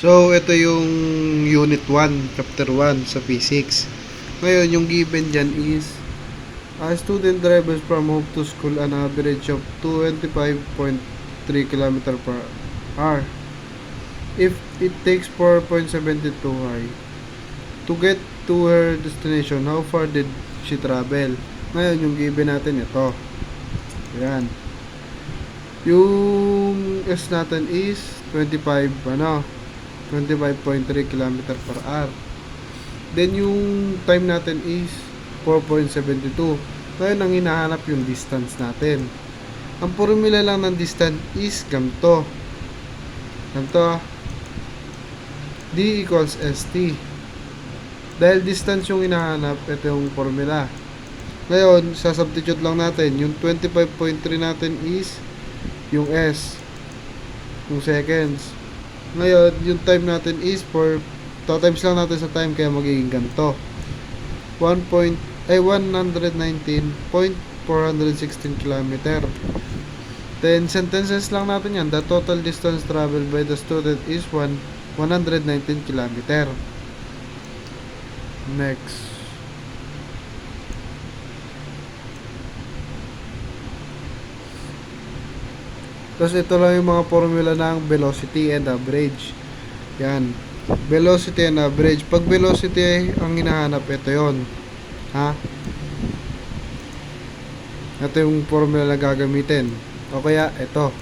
So, ito yung Unit 1, Chapter 1 sa Physics. Ngayon, yung given dyan is a student drivers from home to school an average of 25.3 km per hour. If it takes 4.72 high to get to her destination, how far did she travel? Ngayon, yung given natin ito. Ayan. Yung S natin is 25.3 km per hour. Then yung time natin is 4.72. Ngayon ang hinahanap yung distance natin. Ang formula lang ng distance is ganito. D equals ST. Dahil distance yung hinahanap, ito yung formula. Ngayon, sa-substitute lang natin. Yung 25.3 natin is yung S, yung seconds. Ngayon, yung time natin is times lang natin sa time, kaya magiging ganito. 119.416 km. Then, sentences lang natin yan. The total distance traveled by the student is 119 km. Next. Tapos ito lang yung mga formula ng velocity and average. Yan. Velocity and average. Pag velocity ang hinahanap, ito yon. Ha? Ito yung formula na gagamitin. O kaya, ito.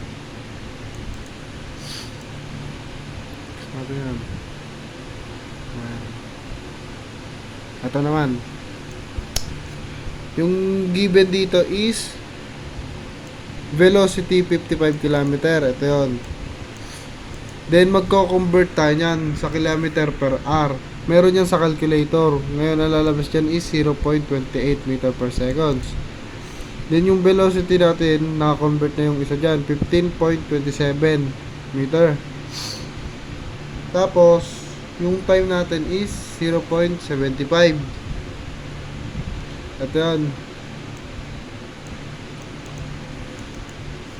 Ito yan. Ito naman. Yung given dito is velocity 55 km. Ito yun. Then magko-convert tayo yan sa kilometer per hour. Meron yan sa calculator. Ngayon ang lalabas dyan is 0.28 meter per seconds. Then yung velocity natin, naka-convert na yung isa dyan, 15.27 meter. Tapos yung time natin is 0.75. Ito yan.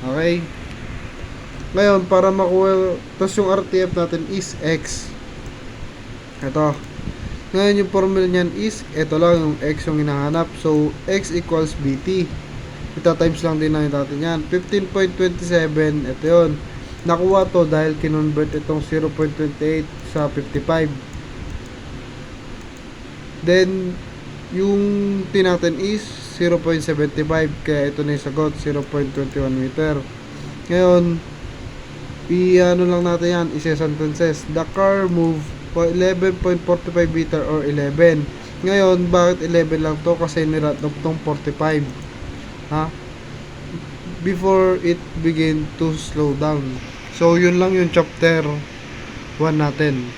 Okay. Ngayon, para makuha, tapos yung RTF natin is X. Ito. Ngayon, yung formula niyan is, ito lang, yung X yung hinahanap. So, X equals BT. Ita-times lang din natin yan. 15.27, ito yun. Nakuha to dahil kinonvert itong 0.28 sa 55. Then, yung T natin is 0.75, kaya ito na yung sagot, 0.21 meter. Ngayon, i-ano lang natin yan, isa-sentences. The car moved 11.45 meter or 11. Ngayon, bakit 11 lang to? Kasi niratnop tong 45. Ha? Before it begin to slow down. So, yun lang yung chapter 1 natin.